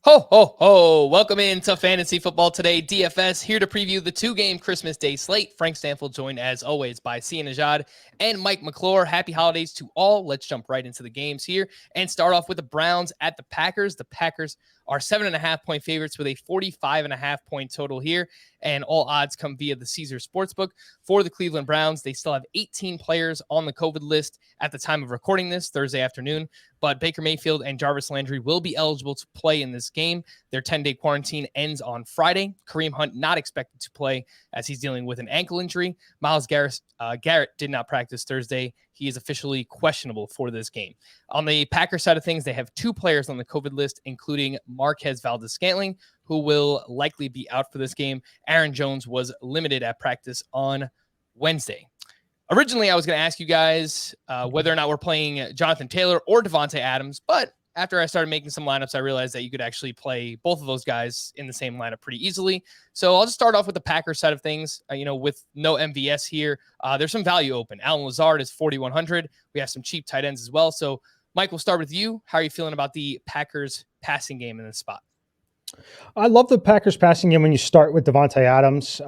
Ho, ho, ho. Welcome into Fantasy Football Today DFS, here to preview the two-game Christmas Day slate. Frank Stampfl joined, as always, by Nejad and Mike McClure. Happy holidays to all. Let's jump right into the games here and start off with the Browns at the Packers. The Packers are 7.5-point favorites with a 45.5-point total here, and all odds come via the Caesars Sportsbook. For the Cleveland Browns, they still have 18 players on the COVID list at the time of recording this, Thursday afternoon, but Baker Mayfield and Jarvis Landry will be eligible to play in this game. Their 10-day quarantine ends on Friday. Kareem Hunt not expected to play as he's dealing with an ankle injury. Myles Garrett did not practice Thursday. He is officially questionable for this game. On the Packers side of things, they have two players on the COVID list, including Marquez Valdes-Scantling, who will likely be out for this game. Aaron Jones was limited at practice on Wednesday. Originally, I was going to ask you guys whether or not we're playing Jonathan Taylor or Davante Adams, but after I started making some lineups, I realized that you could actually play both of those guys in the same lineup pretty easily. So I'll just start off with the Packers side of things. With no MVS here, there's some value open. Allen Lazard is 4,100. We have some cheap tight ends as well. So, Mike, we'll start with you. How are you feeling about the Packers passing game in this spot? I love the Packers passing game when you start with Davante Adams.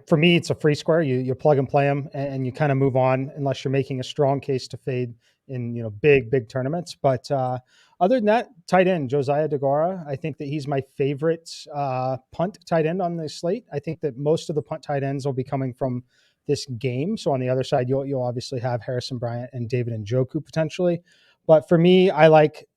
For me, it's a free square. You plug and play him, and you kind of move on unless you're making a strong case to fade in big tournaments. But other than that, tight end Josiah DeGuara, I think that he's my favorite punt tight end on the slate. I think that most of the punt tight ends will be coming from this game. So on the other side, you'll obviously have Harrison Bryant and David Njoku potentially. But for me, I like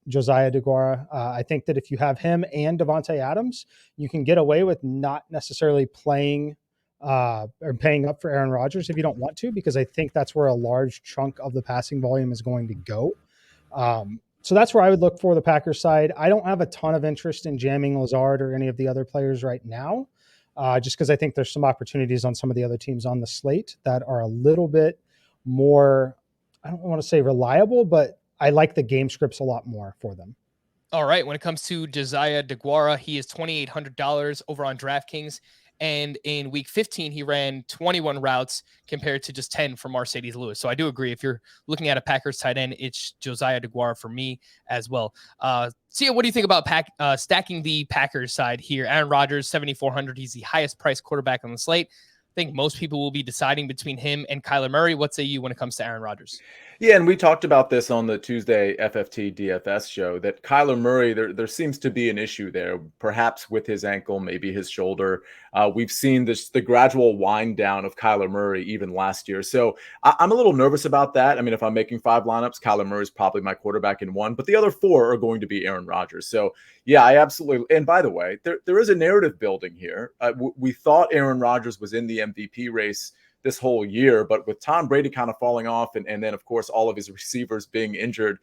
Josiah DeGuara. I think that if you have him and Davante Adams, you can get away with not necessarily playing or paying up for Aaron Rodgers if you don't want to, because I think that's where a large chunk of the passing volume is going to go. So that's where I would look for the Packers side. I don't have a ton of interest in jamming Lazard or any of the other players right now, just because I think there's some opportunities on some of the other teams on the slate that are a little bit more, I don't want to say reliable, but I like the game scripts a lot more for them. All right. When it comes to Josiah DeGuara, he is $2,800 over on DraftKings. And in week 15, he ran 21 routes compared to just 10 for Mercedes Lewis. So I do agree. If you're looking at a Packers tight end, it's Josiah DeGuara for me as well. Sia, what do you think about stacking the Packers side here? Aaron Rodgers, 7,400. He's the highest priced quarterback on the slate. I think most people will be deciding between him and Kyler Murray. What say you when it comes to Aaron Rodgers? Yeah, and we talked about this on the Tuesday FFT DFS show, that Kyler Murray, there seems to be an issue there, perhaps with his ankle, maybe his shoulder. We've seen the gradual wind down of Kyler Murray even last year. So I'm a little nervous about that. I mean, if I'm making 5 lineups, Kyler Murray is probably my quarterback in 1, but the other 4 are going to be Aaron Rodgers. So yeah, I absolutely. And by the way, there is a narrative building here. We thought Aaron Rodgers was in the MVP race this whole year, but with Tom Brady kind of falling off and then, of course, all of his receivers being injured,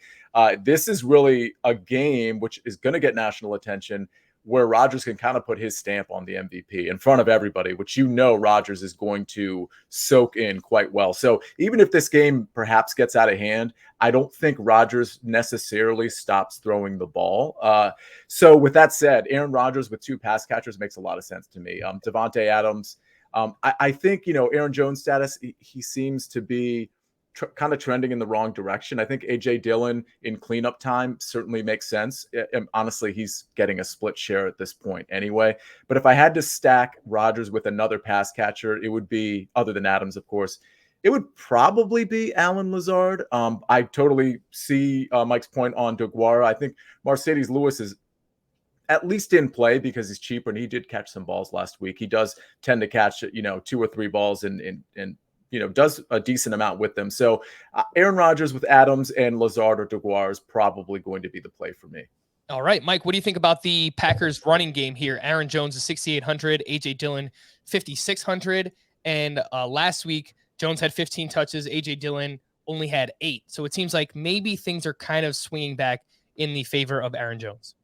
this is really a game which is going to get national attention, where Rodgers can kind of put his stamp on the MVP in front of everybody, which Rodgers is going to soak in quite well. So even if this game perhaps gets out of hand, I don't think Rodgers necessarily stops throwing the ball. So with that said, Aaron Rodgers with 2 pass catchers makes a lot of sense to me. Davante Adams, I think, Aaron Jones' status, he seems to be kind of trending in the wrong direction. I think A.J. Dillon in cleanup time certainly makes sense. And honestly, he's getting a split share at this point anyway. But if I had to stack Rodgers with another pass catcher, it would be, other than Adams, of course, it would probably be Allen Lazard. I totally see Mike's point on DeGuara. I think Mercedes Lewis is at least in play because he's cheaper, and he did catch some balls last week. He does tend to catch 2 or 3 balls and does a decent amount with them. So Aaron Rodgers with Adams and Lazard or DeGuara is probably going to be the play for me. All right, Mike, what do you think about the Packers running game here? Aaron Jones is 6,800, A.J. Dillon 5,600, and last week Jones had 15 touches, A.J. Dillon only had 8. So it seems like maybe things are kind of swinging back in the favor of Aaron Jones.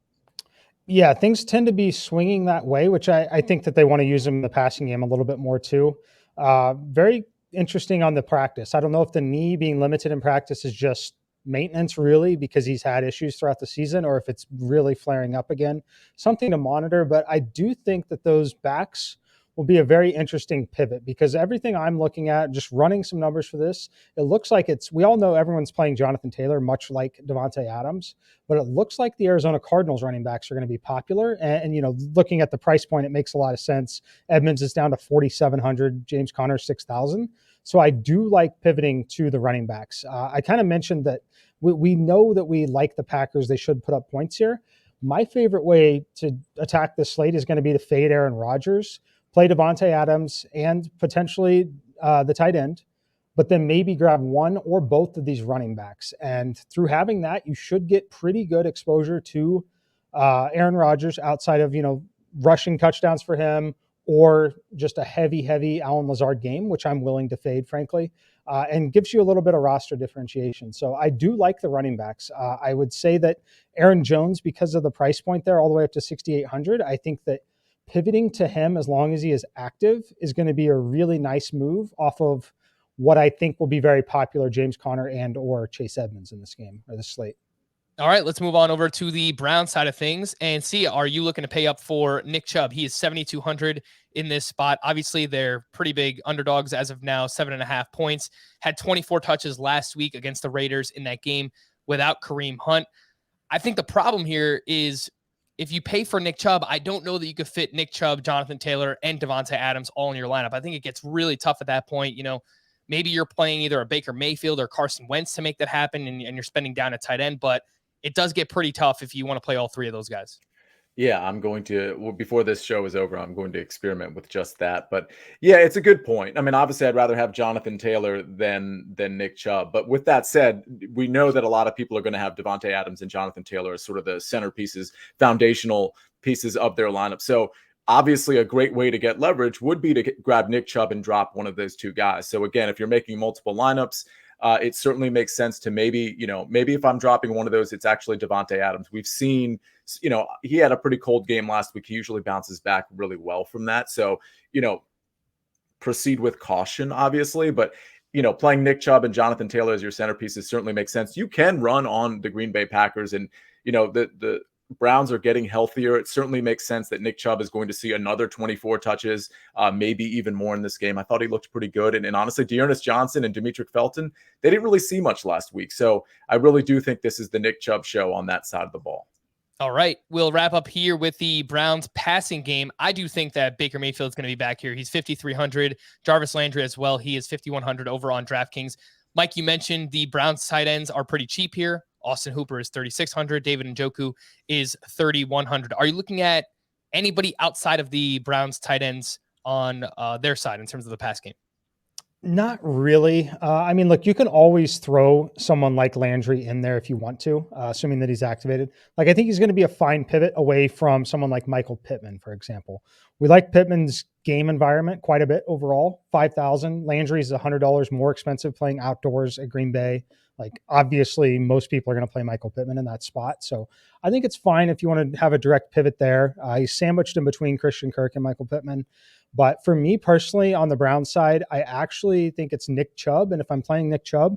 Yeah, things tend to be swinging that way, which I think that they want to use him in the passing game a little bit more too. Very interesting on the practice. I don't know if the knee being limited in practice is just maintenance really because he's had issues throughout the season, or if it's really flaring up again. Something to monitor, but I do think that those backs will be a very interesting pivot, because everything I'm looking at, just running some numbers for this, it looks like we all know everyone's playing Jonathan Taylor, much like Davante Adams, but it looks like the Arizona Cardinals running backs are going to be popular. And looking at the price point, it makes a lot of sense. Edmonds is down to 4,700, James Conner 6,000. So I do like pivoting to the running backs. I kind of mentioned that we know that we like the Packers. They should put up points here. My favorite way to attack this slate is going to be to fade Aaron Rodgers, play Davante Adams, and potentially the tight end, but then maybe grab one or both of these running backs. And through having that, you should get pretty good exposure to Aaron Rodgers outside of, rushing touchdowns for him, or just a heavy Allen Lazard game, which I'm willing to fade, frankly, and gives you a little bit of roster differentiation. So I do like the running backs. I would say that Aaron Jones, because of the price point there, all the way up to 6,800, I think that pivoting to him, as long as he is active, is going to be a really nice move off of what I think will be very popular James Conner and or Chase Edmonds in this game, or this slate. All right, let's move on over to the Brown side of things and see, are you looking to pay up for Nick Chubb? He is 7,200 in this spot. Obviously, they're pretty big underdogs as of now, 7.5 points. Had 24 touches last week against the Raiders in that game without Kareem Hunt. I think the problem here is if you pay for Nick Chubb, I don't know that you could fit Nick Chubb, Jonathan Taylor, and Davante Adams all in your lineup. I think it gets really tough at that point. Maybe you're playing either a Baker Mayfield or Carson Wentz to make that happen, and you're spending down a tight end, but it does get pretty tough if you want to play all three of those guys. Yeah, I'm going to, before this show is over, I'm going to experiment with just that. But yeah, it's a good point. I mean, obviously, I'd rather have Jonathan Taylor than Nick Chubb. But with that said, we know that a lot of people are going to have Davante Adams and Jonathan Taylor as sort of the centerpieces, foundational pieces of their lineup. So obviously, a great way to get leverage would be to grab Nick Chubb and drop one of those two guys. So again, if you're making multiple lineups, it certainly makes sense to maybe if I'm dropping one of those, it's actually Davante Adams. We've seen, he had a pretty cold game last week. He usually bounces back really well from that. So, proceed with caution, obviously, but, playing Nick Chubb and Jonathan Taylor as your centerpieces certainly makes sense. You can run on the Green Bay Packers, and, the Browns are getting healthier. It certainly makes sense that Nick Chubb is going to see another 24 touches, maybe even more in this game. I thought he looked pretty good. And honestly, Dearness Johnson and Demetric Felton, they didn't really see much last week. So I really do think this is the Nick Chubb show on that side of the ball. All right, we'll wrap up here with the Browns passing game. I do think that Baker Mayfield is going to be back here. He's 5,300. Jarvis Landry as well. He is 5,100 over on DraftKings. Mike, you mentioned the Browns tight ends are pretty cheap here. Austin Hooper is 3,600. David Njoku is 3,100. Are you looking at anybody outside of the Browns tight ends on their side in terms of the pass game? Not really. I mean, look, you can always throw someone like Landry in there if you want to, assuming that he's activated. Like, I think he's going to be a fine pivot away from someone like Michael Pittman, for example. We like Pittman's game environment quite a bit overall. 5,000. Landry is $100 more expensive playing outdoors at Green Bay. Like, obviously, most people are going to play Michael Pittman in that spot. So I think it's fine if you want to have a direct pivot there. He's sandwiched in between Christian Kirk and Michael Pittman. But for me personally, on the Browns side, I actually think it's Nick Chubb. And if I'm playing Nick Chubb,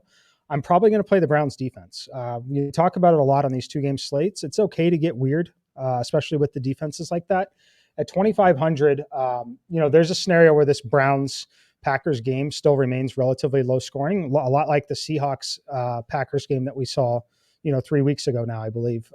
I'm probably going to play the Browns defense. You talk about it a lot on these two-game slates. It's okay to get weird, especially with the defenses like that. At 2,500, there's a scenario where this Browns-Packers game still remains relatively low scoring, a lot like the Seahawks-Packers game that we saw 3 weeks ago now, I believe.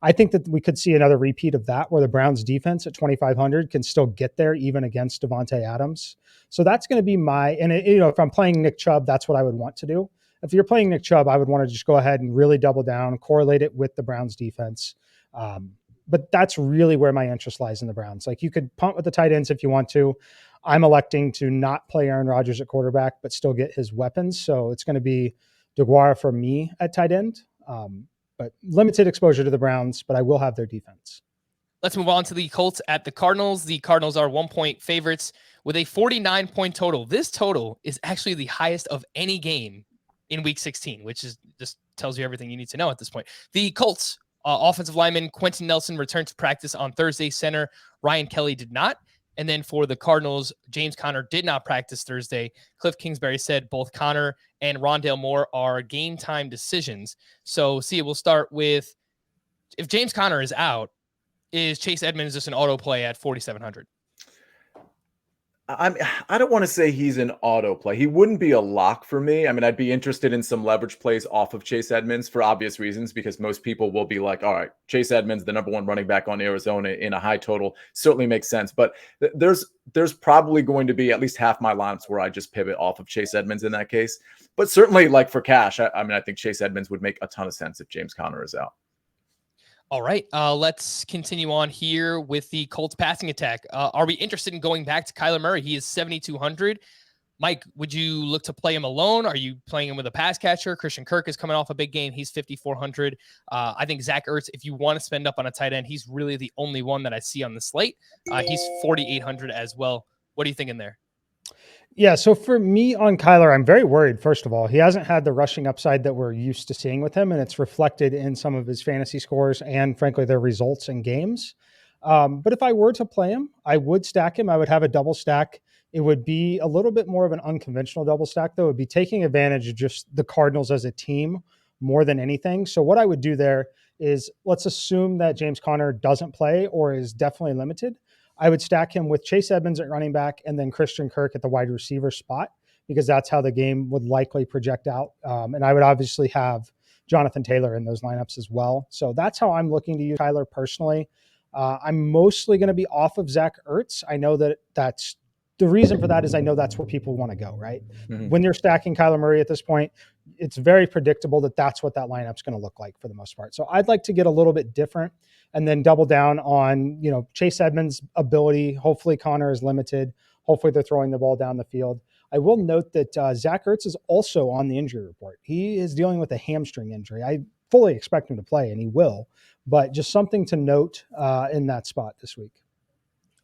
I think that we could see another repeat of that, where the Browns defense at 2,500 can still get there even against Davante Adams. So that's going to be if I'm playing Nick Chubb, that's what I would want to do. If you're playing Nick Chubb, I would want to just go ahead and really double down, correlate it with the Browns defense. But that's really where my interest lies in the Browns. Like, you could punt with the tight ends if you want to. I'm electing to not play Aaron Rodgers at quarterback, but still get his weapons. So it's going to be DeGuara for me at tight end. But limited exposure to the Browns, but I will have their defense. Let's move on to the Colts at the Cardinals. The Cardinals are 1-point favorites with a 49-point total. This total is actually the highest of any game in Week 16, which just tells you everything you need to know at this point. The Colts offensive lineman Quentin Nelson returned to practice on Thursday. Center Ryan Kelly did not. And then for the Cardinals, James Conner did not practice Thursday. Cliff Kingsbury said both Conner and Rondale Moore are game time decisions. So, we'll start with, if James Conner is out, is Chase Edmonds just an auto play at 4,700? I don't want to say he's an auto play. He wouldn't be a lock for me. I mean, I'd be interested in some leverage plays off of Chase Edmonds for obvious reasons, because most people will be like, all right, Chase Edmonds, the number one running back on Arizona in a high total, certainly makes sense. But there's probably going to be at least half my lineups where I just pivot off of Chase Edmonds in that case. But certainly, like for cash, I mean, I think Chase Edmonds would make a ton of sense if James Conner is out. All right, let's continue on here with the Colts passing attack. Are we interested in going back to Kyler Murray? He is 7,200. Mike, would you look to play him alone? Are you playing him with a pass catcher? Christian Kirk is coming off a big game. He's 5,400. I think Zach Ertz, if you want to spend up on a tight end, he's really the only one that I see on the slate. He's 4,800 as well. What are you thinking there? Yeah, so for me on Kyler, I'm very worried, first of all. He hasn't had the rushing upside that we're used to seeing with him, and it's reflected in some of his fantasy scores and, frankly, their results in games. But if I were to play him, I would stack him. I would have a double stack. It would be a little bit more of an unconventional double stack, though. It would be taking advantage of just the Cardinals as a team more than anything. So what I would do there is, let's assume that James Conner doesn't play or is definitely limited. I would stack him with Chase Edmonds at running back and then Christian Kirk at the wide receiver spot, because that's how the game would likely project out. And I would obviously have Jonathan Taylor in those lineups as well. So that's how I'm looking to use Tyler personally. I'm mostly going to be off of Zach Ertz. I know that's the reason for that is I know that's where people want to go, right? Mm-hmm. When you're stacking Kyler Murray at this point, it's very predictable that that's what that lineup's going to look like for the most part. So I'd like to get a little bit different and then double down on, Chase Edmonds' ability. Hopefully Connor is limited. Hopefully they're throwing the ball down the field. I will note that Zach Ertz is also on the injury report. He is dealing with a hamstring injury. I fully expect him to play, and he will, but just something to note in that spot this week.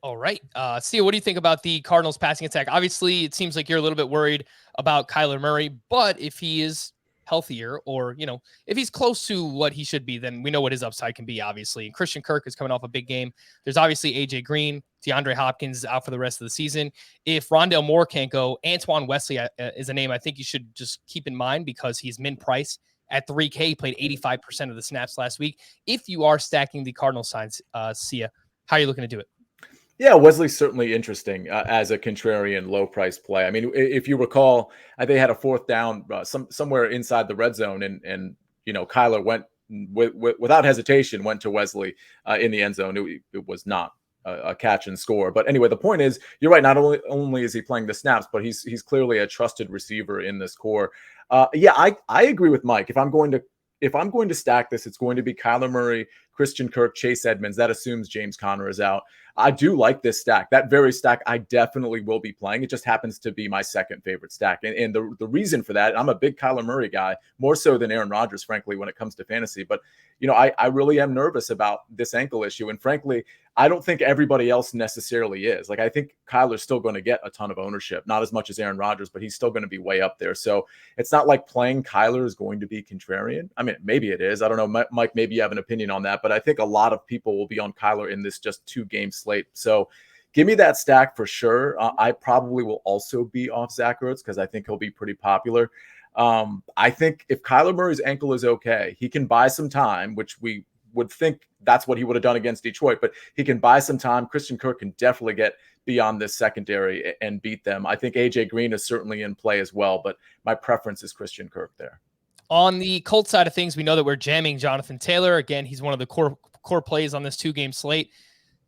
All right. Sia, what do you think about the Cardinals passing attack? Obviously, it seems like you're a little bit worried about Kyler Murray, but if he is healthier or, if he's close to what he should be, then we know what his upside can be, obviously. And Christian Kirk is coming off a big game. There's obviously AJ Green. DeAndre Hopkins is out for the rest of the season. If Rondale Moore can't go, Antoine Wesley is a name I think you should just keep in mind, because he's min price at $3K. He played 85% of the snaps last week. If you are stacking the Cardinal sides, Sia, how are you looking to do it? Yeah, Wesley's certainly interesting as a contrarian low price play. I mean, if you recall, they had a fourth down somewhere inside the red zone, and Kyler went without hesitation, went to Wesley in the end zone. It was not a catch and score. But anyway, the point is, you're right. Not only is he playing the snaps, but he's clearly a trusted receiver in this core. I agree with Mike. If I'm going to stack this, it's going to be Kyler Murray, Christian Kirk, Chase Edmonds. That assumes James Conner is out. I do like this stack. That very stack I definitely will be playing. It just happens to be my second favorite stack. And the reason for that, I'm a big Kyler Murray guy, more so than Aaron Rodgers, frankly, when it comes to fantasy. But, I really am nervous about this ankle issue. And frankly, I don't think everybody else necessarily is. Like, I think Kyler's still going to get a ton of ownership, not as much as Aaron Rodgers, but he's still going to be way up there. So it's not like playing Kyler is going to be contrarian. I mean, maybe it is. I don't know, Mike, maybe you have an opinion on that, but I think a lot of people will be on Kyler in this just 2-game slate. So give me that stack for sure. I probably will also be off Zach Ertz because I think he'll be pretty popular. I think if Kyler Murray's ankle is okay, he can buy some time, which we would think that's what he would have done against Detroit, but he can buy some time. Christian Kirk can definitely get beyond this secondary and beat them. I think AJ Green is certainly in play as well, but my preference is Christian Kirk there. On the Colts side of things, we know that we're jamming Jonathan Taylor. Again, he's one of the core plays on this 2-game slate.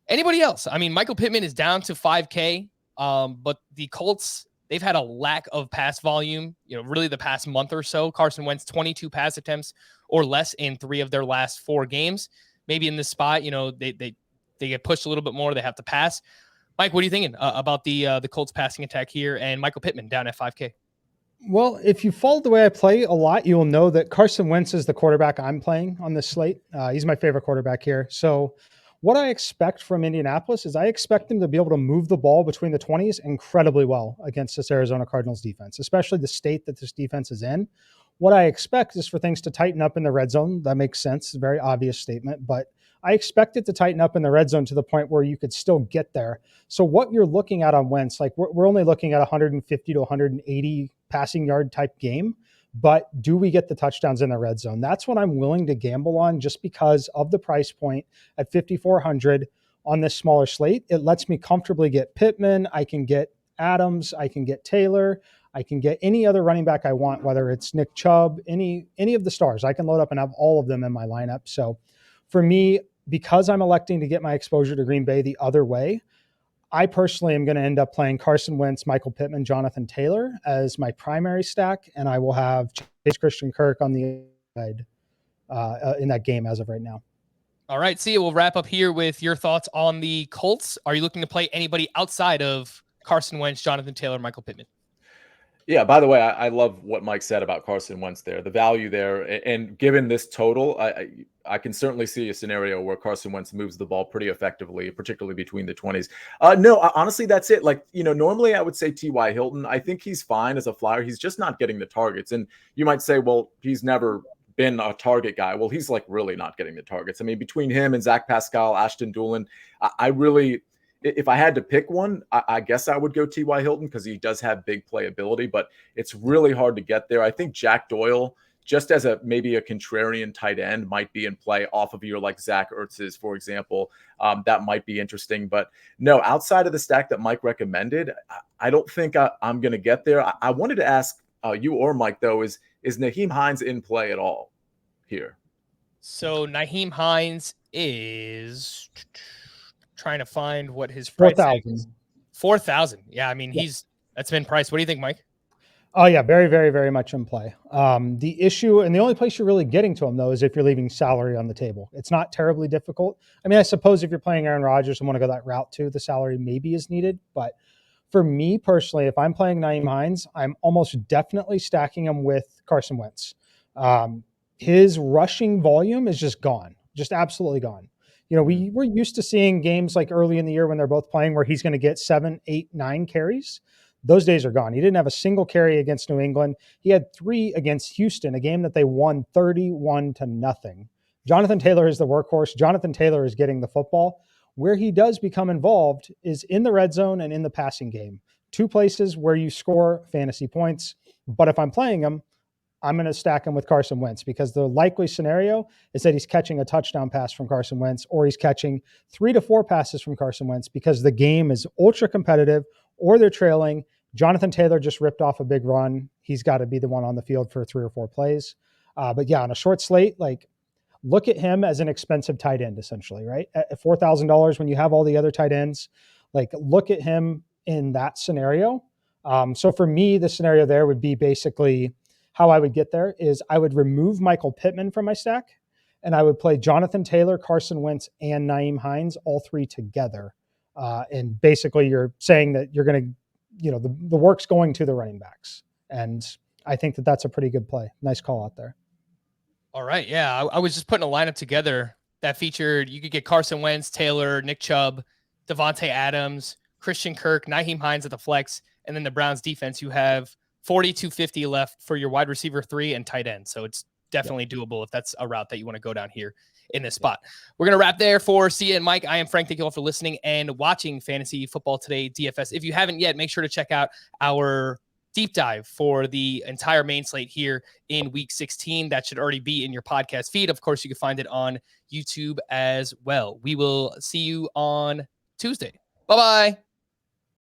Anybody else? I mean, Michael Pittman is down to 5K, but the Colts, they've had a lack of pass volume, really the past month or so. Carson Wentz, 22 pass attempts or less in 3 of their last 4 games. Maybe in this spot, they get pushed a little bit more. They have to pass. Mike, what are you thinking about the Colts passing attack here and Michael Pittman down at 5K? Well, if you followed the way I play a lot, you will know that Carson Wentz is the quarterback I'm playing on this slate. He's my favorite quarterback here. So what I expect from Indianapolis is I expect them to be able to move the ball between the 20s incredibly well against this Arizona Cardinals defense, especially the state that this defense is in. What I expect is for things to tighten up in the red zone. That makes sense. It's a very obvious statement, but I expect it to tighten up in the red zone to the point where you could still get there. So what you're looking at on Wentz, like we're only looking at 150 to 180 passing yard type game, but do we get the touchdowns in the red zone? That's what I'm willing to gamble on just because of the price point at 5,400 on this smaller slate. It lets me comfortably get Pittman. I can get Adams, I can get Taylor, I can get any other running back I want, whether it's Nick Chubb, any of the stars. I can load up and have all of them in my lineup. So for me, because I'm electing to get my exposure to Green Bay the other way, I personally am going to end up playing Carson Wentz, Michael Pittman, Jonathan Taylor as my primary stack, and I will have Chase Christian Kirk on the side in that game as of right now. All right, see, we'll wrap up here with your thoughts on the Colts. Are you looking to play anybody outside of Carson Wentz, Jonathan Taylor, Michael Pittman? Yeah, by the way, I love what Mike said about Carson Wentz there, the value there. And given this total, I can certainly see a scenario where Carson Wentz moves the ball pretty effectively, particularly between the 20s. No, honestly, that's it. Like, normally I would say T.Y. Hilton. I think he's fine as a flyer. He's just not getting the targets. And you might say, well, he's never been a target guy. Well, he's like really not getting the targets. I mean, between him and Zach Pascal, Ashton Dulin, I really... If I had to pick one, I guess I would go T.Y. Hilton because he does have big playability, but it's really hard to get there. I think Jack Doyle, just as maybe a contrarian tight end, might be in play off of your like Zach Ertz's, for example. That might be interesting. But no, outside of the stack that Mike recommended, I don't think I'm going to get there. I wanted to ask you or Mike, though, is Nyheim Hines in play at all here? So Nyheim Hines is... trying to find what his price is. 4,000. Yeah, I mean, that's been priced. What do you think, Mike? Oh yeah, very, very, very much in play. The issue, and the only place you're really getting to him though, is if you're leaving salary on the table. It's not terribly difficult. I mean, I suppose if you're playing Aaron Rodgers and want to go that route too, the salary maybe is needed. But for me personally, if I'm playing Nyheim Hines, I'm almost definitely stacking him with Carson Wentz. His rushing volume is just gone, just absolutely gone. We're used to seeing games like early in the year when they're both playing where he's going to get 7, 8, 9 carries. Those days are gone. He didn't have a single carry against New England. He had 3 against Houston, a game that they won 31-0. Jonathan Taylor is the workhorse. Jonathan Taylor is getting the football. Where he does become involved is in the red zone and in the passing game. 2 places where you score fantasy points. But if I'm playing him, I'm going to stack him with Carson Wentz because the likely scenario is that he's catching a touchdown pass from Carson Wentz or he's catching 3 to 4 passes from Carson Wentz because the game is ultra competitive or they're trailing. Jonathan Taylor just ripped off a big run. He's got to be the one on the field for 3 or 4 plays. But yeah, on a short slate, like look at him as an expensive tight end, essentially, right? At $4,000 when you have all the other tight ends, like look at him in that scenario. So for me, the scenario there would be basically how I would get there is I would remove Michael Pittman from my stack and I would play Jonathan Taylor, Carson Wentz, and Nyheim Hines, all 3 together. And basically you're saying that you're going to, the work's going to the running backs. And I think that that's a pretty good play. Nice call out there. All right. Yeah. I was just putting a lineup together that featured, you could get Carson Wentz, Taylor, Nick Chubb, Devontae Adams, Christian Kirk, Nyheim Hines at the flex. And then the Browns defense, you have 4,250 left for your wide receiver 3 and tight end. So it's definitely doable if that's a route that you want to go down here in this spot. We're going to wrap there for Sia and Mike. I am Frank. Thank you all for listening and watching Fantasy Football Today DFS. If you haven't yet, make sure to check out our deep dive for the entire main slate here in week 16. That should already be in your podcast feed. Of course, you can find it on YouTube as well. We will see you on Tuesday. Bye-bye.